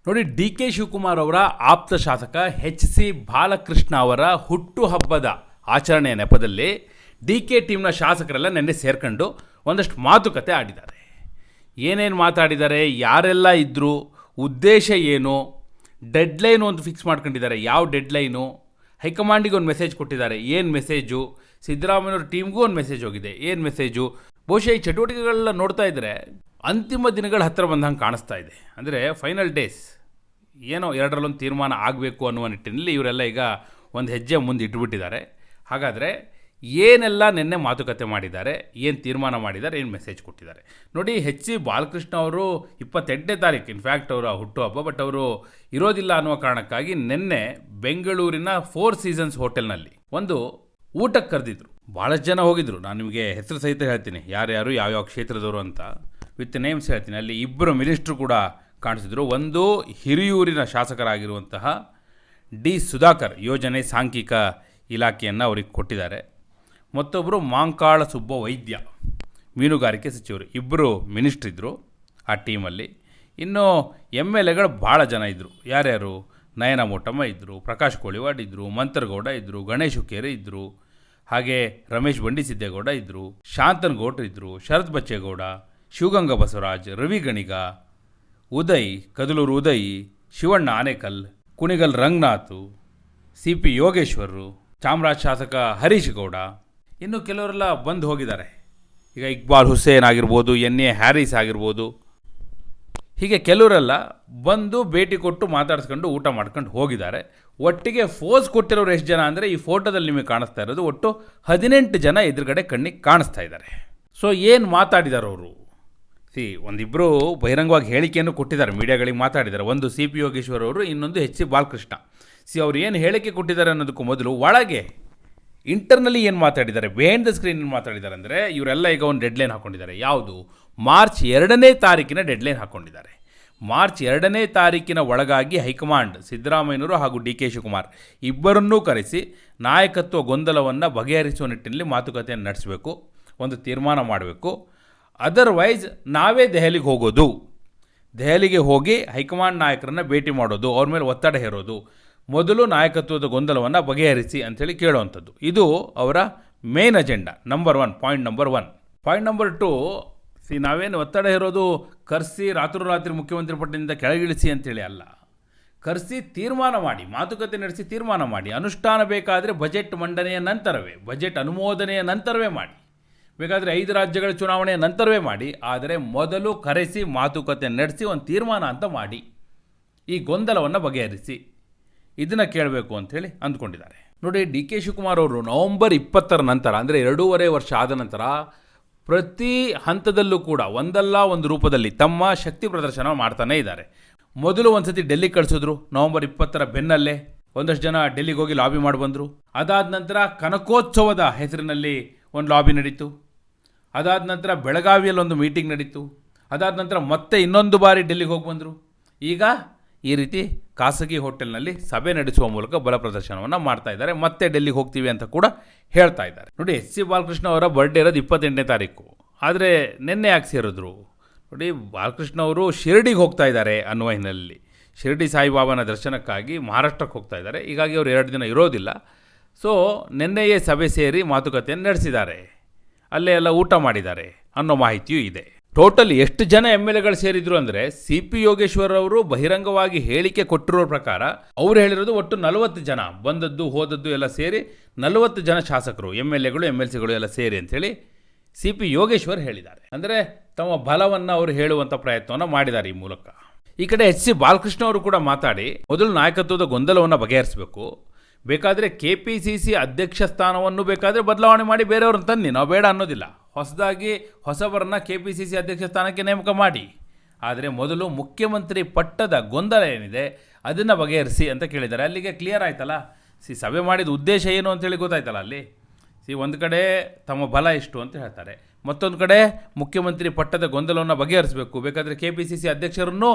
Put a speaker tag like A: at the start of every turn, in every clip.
A: ನೋಡಿ, D K Shivakumar ಅವರ ಆಪ್ತ ಶಾಸಕ ಎಚ್ ಸಿ ಬಾಲಕೃಷ್ಣ ಅವರ ಹುಟ್ಟುಹಬ್ಬದ ಆಚರಣೆಯ ನೆಪದಲ್ಲಿ ಡಿ ಕೆ ಟೀಮ್ನ ಶಾಸಕರೆಲ್ಲ ನೆನ್ನೆ ಸೇರ್ಕೊಂಡು ಒಂದಷ್ಟು ಮಾತುಕತೆ ಆಡಿದ್ದಾರೆ. ಏನೇನು ಮಾತಾಡಿದ್ದಾರೆ, ಯಾರೆಲ್ಲ ಇದ್ದರು, ಉದ್ದೇಶ ಏನು, ಡೆಡ್ಲೈನು ಅಂತ ಫಿಕ್ಸ್ ಮಾಡ್ಕೊಂಡಿದ್ದಾರೆ. ಯಾವ ಡೆಡ್ಲೈನು, ಹೈಕಮಾಂಡಿಗೆ ಒಂದು ಮೆಸೇಜ್ ಕೊಟ್ಟಿದ್ದಾರೆ. ಏನು ಮೆಸೇಜು, ಸಿದ್ದರಾಮಯ್ಯವ್ರ ಟೀಮ್ಗೂ ಒಂದು ಮೆಸೇಜ್ ಹೋಗಿದೆ. ಏನು ಮೆಸೇಜು, ಬಹುಶಃ ಈ ಚಟುವಟಿಕೆಗಳೆಲ್ಲ ನೋಡ್ತಾ ಇದ್ದರೆ ಅಂತಿಮ ದಿನಗಳ ಹತ್ತಿರ ಬಂದಂಗೆ ಕಾಣಿಸ್ತಾ ಇದೆ. ಅಂದರೆ ಫೈನಲ್ ಡೇಸ್ ಏನೋ ಎರಡರಲ್ಲೊಂದು ತೀರ್ಮಾನ ಆಗಬೇಕು ಅನ್ನುವ ನಿಟ್ಟಿನಲ್ಲಿ ಇವರೆಲ್ಲ ಈಗ ಒಂದು ಹೆಜ್ಜೆ ಮುಂದೆ ಇಟ್ಬಿಟ್ಟಿದ್ದಾರೆ. ಹಾಗಾದರೆ ಏನೆಲ್ಲ ನಿನ್ನೆ ಮಾತುಕತೆ ಮಾಡಿದ್ದಾರೆ, ಏನು ತೀರ್ಮಾನ ಮಾಡಿದ್ದಾರೆ, ಏನು ಮೆಸೇಜ್ ಕೊಟ್ಟಿದ್ದಾರೆ ನೋಡಿ. ಎಚ್ ಸಿ ಬಾಲಕೃಷ್ಣ ಅವರು 28ನೇ ತಾರೀಕು ಇನ್ಫ್ಯಾಕ್ಟ್ ಅವರ ಹುಟ್ಟುಹಬ್ಬ, ಬಟ್ ಅವರು ಇರೋದಿಲ್ಲ ಅನ್ನುವ ಕಾರಣಕ್ಕಾಗಿ ನಿನ್ನೆ ಬೆಂಗಳೂರಿನ 4 ಸೀಸನ್ಸ್ ಹೋಟೆಲ್ನಲ್ಲಿ ಒಂದು ಊಟಕ್ಕೆ ಕರೆದಿದ್ರು. ಭಾಳಷ್ಟು ಜನ ಹೋಗಿದ್ರು. ನಾನು ನಿಮಗೆ ಹೆಸರು ಸಹಿತ ಹೇಳ್ತೀನಿ, ಯಾರ್ಯಾರು ಯಾವ್ಯಾವ ಕ್ಷೇತ್ರದವರು ಅಂತ ವಿತ್ ನೇಮ್ಸ್ ಹೇಳ್ತೀನಿ. ಅಲ್ಲಿ 2 ಮಿನಿಸ್ಟ್ರು ಕೂಡ ಕಾಣಿಸಿದ್ರು. ಒಂದು ಹಿರಿಯೂರಿನ ಶಾಸಕರಾಗಿರುವಂತಹ ಡಿ ಸುಧಾಕರ್, ಯೋಜನೆ ಸಾಂಖ್ಯಿಕ ಇಲಾಖೆಯನ್ನು ಅವ್ರಿಗೆ ಕೊಟ್ಟಿದ್ದಾರೆ. ಮತ್ತೊಬ್ಬರು ಮಾಂಕಾಳ ಸುಬ್ಬ ವೈದ್ಯ, ಮೀನುಗಾರಿಕೆ ಸಚಿವರು. 2 ಮಿನಿಸ್ಟ್ರಿದ್ದರು ಆ ಟೀಮಲ್ಲಿ. ಇನ್ನು ಎಮ್ ಎಲ್ ಎಗಳು ಭಾಳ ಜನ ಇದ್ದರು. ಯಾರ್ಯಾರು, ನಯನ ಮೋಟಮ್ಮ ಇದ್ದರು, ಪ್ರಕಾಶ್ ಕೋಳಿವಾಡ್ ಇದ್ದರು, ಮಂತ್ರಗೌಡ ಇದ್ದರು, ಗಣೇಶ್ ಹುಕ್ಕೇರಿ ಇದ್ದರು, ಹಾಗೆ ರಮೇಶ್ ಬಂಡಿಸಿದ್ದೇಗೌಡ ಇದ್ದರು, ಶಾಂತನಗೌಡ್ರು ಇದ್ದರು, ಶರತ್ ಬಚ್ಚೇಗೌಡ, ಶಿವಗಂಗಾ ಬಸವರಾಜ್, ರವಿ ಗಣಿಗ, ಉದಯ್ ಕದಲೂರು ಉದಯ್, ಶಿವಣ್ಣ ಆನೇಕಲ್, ಕುಣಿಗಲ್ ರಂಗನಾಥ್, ಸಿ ಪಿ ಯೋಗೇಶ್ವರರು, ಚಾಮರಾಜ ಶಾಸಕ ಹರೀಶ್ ಗೌಡ, ಇನ್ನು ಕೆಲವರೆಲ್ಲ ಬಂದು ಹೋಗಿದ್ದಾರೆ. ಈಗ ಇಕ್ಬಾಲ್ ಹುಸೇನ್ ಆಗಿರ್ಬೋದು, ಎನ್ ಎ ಹ್ಯಾರಿಸ್ ಆಗಿರ್ಬೋದು, ಹೀಗೆ ಕೆಲವರೆಲ್ಲ ಬಂದು ಭೇಟಿ ಕೊಟ್ಟು ಮಾತಾಡಿಸ್ಕೊಂಡು ಊಟ ಮಾಡ್ಕೊಂಡು ಹೋಗಿದ್ದಾರೆ. ಒಟ್ಟಿಗೆ ಫೋಸ್ ಕೊಟ್ಟಿರೋರು ಎಷ್ಟು ಜನ ಅಂದರೆ, ಈ ಫೋಟೋದಲ್ಲಿ ನಿಮಗೆ ಕಾಣಿಸ್ತಾ ಇರೋದು ಒಟ್ಟು 18 ಜನ ಎದುರುಗಡೆ ಕಣ್ಣಿಗೆ ಕಾಣಿಸ್ತಾ ಇದ್ದಾರೆ. ಸೊ ಏನು ಮಾತಾಡಿದ್ದಾರೆ ಅವರು? ಒಂದಿಬ್ಬರು ಬಹಿರಂಗವಾಗಿ ಹೇಳಿಕೆಯನ್ನು ಕೊಟ್ಟಿದ್ದಾರೆ, ಮೀಡಿಯಾಗಳಿಗೆ ಮಾತಾಡಿದ್ದಾರೆ. ಒಂದು ಸಿ ಪಿ ಯೋಗೇಶ್ವರ್ ಅವರು, ಇನ್ನೊಂದು ಎಚ್ ಸಿ ಬಾಲಕೃಷ್ಣ. ಅವ್ರು ಏನು ಹೇಳಿಕೆ ಕೊಟ್ಟಿದ್ದಾರೆ ಅನ್ನೋದಕ್ಕೂ ಮೊದಲು ಒಳಗೆ ಇಂಟರ್ನಲ್ಲಿ ಏನು ಮಾತಾಡಿದ್ದಾರೆ, ಬಿಹೈಂಡ್ ದ ಸ್ಕ್ರೀನ್ ಏನು ಮಾತಾಡಿದ್ದಾರೆ ಅಂದರೆ, ಇವರೆಲ್ಲ ಈಗ ಒಂದು ಡೆಡ್ಲೈನ್ ಹಾಕ್ಕೊಂಡಿದ್ದಾರೆ. ಯಾವುದು? ಮಾರ್ಚ್ 2ನೇ ತಾರೀಕಿನ ಡೆಡ್ಲೈನ್ ಹಾಕ್ಕೊಂಡಿದ್ದಾರೆ. ಮಾರ್ಚ್ 2ನೇ ತಾರೀಕಿನ ಒಳಗಾಗಿ ಹೈಕಮಾಂಡ್ ಸಿದ್ದರಾಮಯ್ಯನವರು ಹಾಗೂ ಡಿ ಕೆ ಶಿವಕುಮಾರ್ ಇಬ್ಬರನ್ನೂ ಕರೆಸಿ ನಾಯಕತ್ವ ಗೊಂದಲವನ್ನು ಬಗೆಹರಿಸುವ ನಿಟ್ಟಿನಲ್ಲಿ ಮಾತುಕತೆಯನ್ನು ನಡೆಸಬೇಕು, ಒಂದು ತೀರ್ಮಾನ ಮಾಡಬೇಕು. ಅದರ್ವೈಸ್ ನಾವೇ ದೆಹಲಿಗೆ ಹೋಗೋದು, ದೆಹಲಿಗೆ ಹೋಗಿ ಹೈಕಮಾಂಡ್ ನಾಯಕರನ್ನು ಭೇಟಿ ಮಾಡೋದು, ಅವ್ರ ಮೇಲೆ ಒತ್ತಡ ಹೇರೋದು, ಮೊದಲು ನಾಯಕತ್ವದ ಗೊಂದಲವನ್ನು ಬಗೆಹರಿಸಿ ಅಂಥೇಳಿ ಕೇಳುವಂಥದ್ದು. ಇದು ಅವರ main agenda, number 1, point number 1. Point number 2, ನಾವೇನು ಒತ್ತಡ ಹೇರೋದು ಕರೆಸಿ ರಾತ್ರೋರಾತ್ರಿ ಮುಖ್ಯಮಂತ್ರಿ ಪಟ್ಟದಿಂದ ಕೆಳಗಿಳಿಸಿ ಅಂಥೇಳಿ ಅಲ್ಲ. ಕರೆಸಿ ತೀರ್ಮಾನ ಮಾಡಿ, ಮಾತುಕತೆ ನಡೆಸಿ ತೀರ್ಮಾನ ಮಾಡಿ. ಅನುಷ್ಠಾನ ಬೇಕಾದರೆ ಬಜೆಟ್ ಮಂಡನೆಯ ನಂತರವೇ, ಬಜೆಟ್ ಅನುಮೋದನೆಯ ನಂತರವೇ ಮಾಡಿ, ಬೇಕಾದರೆ 5 ರಾಜ್ಯಗಳ ಚುನಾವಣೆಯ ನಂತರವೇ ಮಾಡಿ. ಆದರೆ ಮೊದಲು ಕರೆಸಿ ಮಾತುಕತೆ ನಡೆಸಿ ಒಂದು ತೀರ್ಮಾನ ಅಂತ ಮಾಡಿ, ಈ ಗೊಂದಲವನ್ನು ಬಗೆಹರಿಸಿ, ಇದನ್ನು ಕೇಳಬೇಕು ಅಂಥೇಳಿ ಅಂದ್ಕೊಂಡಿದ್ದಾರೆ. ನೋಡಿ, ಡಿ ಕೆ ಶಿವಕುಮಾರ್ ಅವರು ನವೆಂಬರ್ 20ರ ನಂತರ, ಅಂದರೆ 2.5 ವರ್ಷ ಆದ ನಂತರ ಪ್ರತಿ ಹಂತದಲ್ಲೂ ಕೂಡ ಒಂದಲ್ಲ ಒಂದು ರೂಪದಲ್ಲಿ ತಮ್ಮ ಶಕ್ತಿ ಪ್ರದರ್ಶನ ಮಾಡ್ತಾನೇ ಇದ್ದಾರೆ. ಮೊದಲು ಒಂದು ಸತಿ ಡೆಲ್ಲಿಗೆ ಕಳಿಸಿದ್ರು, ನವೆಂಬರ್ 20ರ ಬೆನ್ನಲ್ಲೇ ಒಂದಷ್ಟು ಜನ ಡೆಲ್ಲಿಗೆ ಹೋಗಿ ಲಾಬಿ ಮಾಡಿ ಬಂದರು. ಅದಾದ ನಂತರ ಕನಕೋತ್ಸವದ ಹೆಸರಿನಲ್ಲಿ ಒಂದು ಲಾಬಿ ನಡೀತು. ಅದಾದ ನಂತರ ಬೆಳಗಾವಿಯಲ್ಲಿ ಒಂದು ಮೀಟಿಂಗ್ ನಡೀತು. ಅದಾದ ನಂತರ ಮತ್ತೆ ಇನ್ನೊಂದು ಬಾರಿ ಡೆಲ್ಲಿಗೆ ಹೋಗಿ ಬಂದರು. ಈಗ ಈ ರೀತಿ ಖಾಸಗಿ ಹೋಟೆಲ್ನಲ್ಲಿ ಸಭೆ ನಡೆಸುವ ಮೂಲಕ ಬಲ ಪ್ರದರ್ಶನವನ್ನು ಮಾಡ್ತಾ ಇದ್ದಾರೆ. ಮತ್ತೆ ಡೆಲ್ಲಿಗೆ ಹೋಗ್ತೀವಿ ಅಂತ ಕೂಡ ಹೇಳ್ತಾ ಇದ್ದಾರೆ. ನೋಡಿ, ಎಚ್ ಸಿ ಬಾಲಕೃಷ್ಣ ಅವರ ಬರ್ಡೇ ಇರೋದು 28ನೇ ತಾರೀಕು. ಆದರೆ ನಿನ್ನೆ ಯಾಕೆ ಸೇರಿದ್ರು ನೋಡಿ, ಬಾಲಕೃಷ್ಣ ಅವರು ಶಿರಡಿಗೆ ಹೋಗ್ತಾ ಇದ್ದಾರೆ ಅನ್ನುವ ಹಿನ್ನೆಲೆಯಲ್ಲಿ, ಶಿರಡಿ ಸಾಯಿಬಾಬಾನ ದರ್ಶನಕ್ಕಾಗಿ ಮಹಾರಾಷ್ಟ್ರಕ್ಕೆ ಹೋಗ್ತಾ ಇದ್ದಾರೆ. ಹೀಗಾಗಿ ಅವರು 2 ದಿನ ಇರೋದಿಲ್ಲ. ಸೊ ನಿನ್ನೆಯೇ ಸಭೆ ಸೇರಿ ಮಾತುಕತೆಯನ್ನು ನಡೆಸಿದ್ದಾರೆ, ಅಲ್ಲೇ ಎಲ್ಲ ಊಟ ಮಾಡಿದ್ದಾರೆ ಅನ್ನೋ ಮಾಹಿತಿಯೂ ಇದೆ. ಟೋಟಲ್ ಎಷ್ಟು ಜನ ಎಮ್ ಎಲ್ ಎಗಳು ಸೇರಿದ್ರು ಅಂದರೆ, ಸಿ ಪಿ ಯೋಗೇಶ್ವರ್ ಅವರು ಬಹಿರಂಗವಾಗಿ ಹೇಳಿಕೆ ಕೊಟ್ಟಿರೋ ಪ್ರಕಾರ ಅವ್ರು ಹೇಳಿರೋದು ಒಟ್ಟು 40 ಜನ, ಬಂದದ್ದು ಹೋದದ್ದು ಎಲ್ಲ ಸೇರಿ 40 ಜನ ಶಾಸಕರು, ಎಮ್ ಎಲ್ ಎಗಳು, ಎಮ್ ಎಲ್ ಸಿಗಳು ಎಲ್ಲ ಸೇರಿ ಅಂಥೇಳಿ ಸಿ ಪಿ ಯೋಗೇಶ್ವರ್ ಹೇಳಿದ್ದಾರೆ. ಅಂದರೆ ತಮ್ಮ ಬಲವನ್ನು ಅವರು ಹೇಳುವಂಥ ಪ್ರಯತ್ನವನ್ನು ಮಾಡಿದ್ದಾರೆ ಈ ಮೂಲಕ. ಈ ಕಡೆ ಎಚ್ ಸಿ ಬಾಲಕೃಷ್ಣ ಅವರು ಕೂಡ ಮಾತಾಡಿ, ಮೊದಲು ನಾಯಕತ್ವದ ಗೊಂದಲವನ್ನು ಬಗೆಹರಿಸಬೇಕು, ಬೇಕಾದರೆ KPCC ಅಧ್ಯಕ್ಷ ಸ್ಥಾನವನ್ನು ಬೇಕಾದರೆ ಬದಲಾವಣೆ ಮಾಡಿ ಬೇರೆಯವ್ರನ್ನ ತನ್ನಿ, ನಾವು ಬೇಡ ಅನ್ನೋದಿಲ್ಲ. ಹೊಸದಾಗಿ ಹೊಸಬರನ್ನ KPCC ಅಧ್ಯಕ್ಷ ಸ್ಥಾನಕ್ಕೆ ನೇಮಕ ಮಾಡಿ, ಆದರೆ ಮೊದಲು ಮುಖ್ಯಮಂತ್ರಿ ಪಟ್ಟದ ಗೊಂದಲ ಏನಿದೆ ಅದನ್ನು ಬಗೆಹರಿಸಿ ಅಂತ ಕೇಳಿದ್ದಾರೆ. ಅಲ್ಲಿಗೆ ಕ್ಲಿಯರ್ ಆಯ್ತಲ್ಲ. ಸಭೆ ಮಾಡಿದ ಉದ್ದೇಶ ಏನು ಅಂತೇಳಿ ಗೊತ್ತಾಯ್ತಲ್ಲ. ಅಲ್ಲಿ ಒಂದು ಕಡೆ ತಮ್ಮ ಬಲ ಎಷ್ಟು ಅಂತ ಹೇಳ್ತಾರೆ, ಮತ್ತೊಂದು ಕಡೆ ಮುಖ್ಯಮಂತ್ರಿ ಪಟ್ಟದ ಗೊಂದಲವನ್ನು ಬಗೆಹರಿಸಬೇಕು, ಬೇಕಾದರೆ KPCC ಅಧ್ಯಕ್ಷರನ್ನು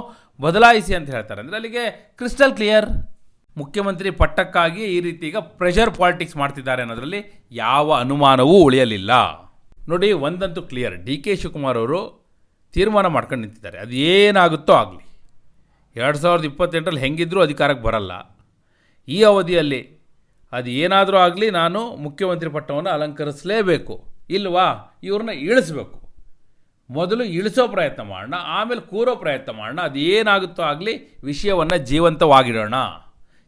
A: ಬದಲಾಯಿಸಿ ಅಂತ ಹೇಳ್ತಾರೆ. ಅಂದರೆ ಅಲ್ಲಿಗೆ ಕ್ರಿಸ್ಟಲ್ ಕ್ಲಿಯರ್. ಮುಖ್ಯಮಂತ್ರಿ ಪಟ್ಟಕ್ಕಾಗಿ ಈ ರೀತಿ ಈಗ ಪ್ರೆಷರ್ ಪಾಲಿಟಿಕ್ಸ್ ಮಾಡ್ತಿದ್ದಾರೆ ಅನ್ನೋದರಲ್ಲಿ ಯಾವ ಅನುಮಾನವೂ ಉಳಿಯಲಿಲ್ಲ. ನೋಡಿ, ಒಂದಂತೂ ಕ್ಲಿಯರ್, ಡಿ ಕೆ ಶಿವಕುಮಾರ್ ಅವರು ತೀರ್ಮಾನ ಮಾಡ್ಕೊಂಡು ನಿಂತಿದ್ದಾರೆ. ಅದು ಏನಾಗುತ್ತೋ ಆಗಲಿ, 2028ರಲ್ಲಿ ಹೆಂಗಿದ್ರೂ ಅಧಿಕಾರಕ್ಕೆ ಬರಲ್ಲ. ಈ ಅವಧಿಯಲ್ಲಿ ಅದು ಏನಾದರೂ ಆಗಲಿ ನಾನು ಮುಖ್ಯಮಂತ್ರಿ ಪಟ್ಟವನ್ನು ಅಲಂಕರಿಸಲೇಬೇಕು. ಇಲ್ವಾ, ಇವ್ರನ್ನ ಇಳಿಸ್ಬೇಕು. ಮೊದಲು ಇಳಿಸೋ ಪ್ರಯತ್ನ ಮಾಡೋಣ, ಆಮೇಲೆ ಕೂರೋ ಪ್ರಯತ್ನ ಮಾಡೋಣ. ಅದೇನಾಗುತ್ತೋ ಆಗಲಿ ವಿಷಯವನ್ನು ಜೀವಂತವಾಗಿಡೋಣ.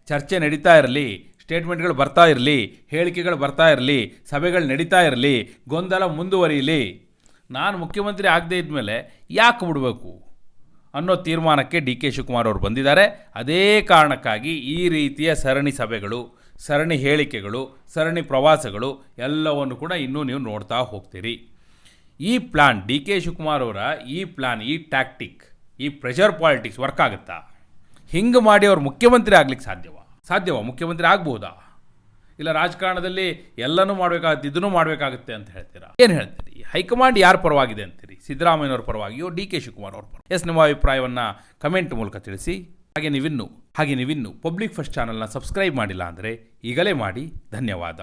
A: ಚರ್ಚೆ ನಡೀತಾ ಇರಲಿ, ಸ್ಟೇಟ್ಮೆಂಟ್ಗಳು ಬರ್ತಾ ಇರಲಿ, ಹೇಳಿಕೆಗಳು ಬರ್ತಾ ಇರಲಿ, ಸಭೆಗಳು ನಡೀತಾ ಇರಲಿ, ಗೊಂದಲ ಮುಂದುವರಿಯಲಿ. ನಾನು ಮುಖ್ಯಮಂತ್ರಿ ಆಗದೇ ಇದ್ಮೇಲೆ ಯಾಕೆ ಬಿಡಬೇಕು ಅನ್ನೋ ತೀರ್ಮಾನಕ್ಕೆ ಡಿ ಕೆ ಶಿವಕುಮಾರ್ ಅವರು ಬಂದಿದ್ದಾರೆ. ಅದೇ ಕಾರಣಕ್ಕಾಗಿ ಈ ರೀತಿಯ ಸರಣಿ ಸಭೆಗಳು, ಸರಣಿ ಹೇಳಿಕೆಗಳು, ಸರಣಿ ಪ್ರವಾಸಗಳು ಎಲ್ಲವನ್ನು ಕೂಡ ಇನ್ನೂ ನೀವು ನೋಡ್ತಾ ಹೋಗ್ತೀರಿ. ಈ ಪ್ಲ್ಯಾನ್, ಡಿ ಕೆ ಶಿವಕುಮಾರ್ ಅವರ ಈ ಪ್ಲ್ಯಾನ್, ಈ ಟ್ಯಾಕ್ಟಿಕ್, ಈ ಪ್ರೆಷರ್ ಪಾಲಿಟಿಕ್ಸ್ ವರ್ಕ್ ಆಗುತ್ತಾ? ಹಿಂಗೆ ಮಾಡಿ ಅವ್ರು ಮುಖ್ಯಮಂತ್ರಿ ಆಗ್ಲಿಕ್ಕೆ ಸಾಧ್ಯವಾ? ಮುಖ್ಯಮಂತ್ರಿ ಆಗ್ಬೋದಾ? ಇಲ್ಲ ರಾಜಕಾರಣದಲ್ಲಿ ಎಲ್ಲನೂ ಮಾಡಬೇಕಾಗುತ್ತೆ, ಇದನ್ನೂ ಮಾಡಬೇಕಾಗುತ್ತೆ ಅಂತ ಹೇಳ್ತೀರಾ? ಏನು ಹೇಳ್ತೀರಿ? ಹೈಕಮಾಂಡ್ ಯಾರ ಪರವಾಗಿದೆ ಅಂತೀರಿ? ಸಿದ್ದರಾಮಯ್ಯನವ್ರ ಪರವಾಗಿಯೋ ಡಿ ಕೆ ಶಿವಕುಮಾರ್ ಅವ್ರ ಪರ? ನಿಮ್ಮ ಅಭಿಪ್ರಾಯವನ್ನು ಕಮೆಂಟ್ ಮೂಲಕ ತಿಳಿಸಿ. ಹಾಗೆ ನೀವಿನ್ನೂ ಪಬ್ಲಿಕ್ ಫಸ್ಟ್ ಚಾನಲ್ನ ಸಬ್ಸ್ಕ್ರೈಬ್ ಮಾಡಿಲ್ಲ ಅಂದರೆ ಈಗಲೇ ಮಾಡಿ. ಧನ್ಯವಾದ.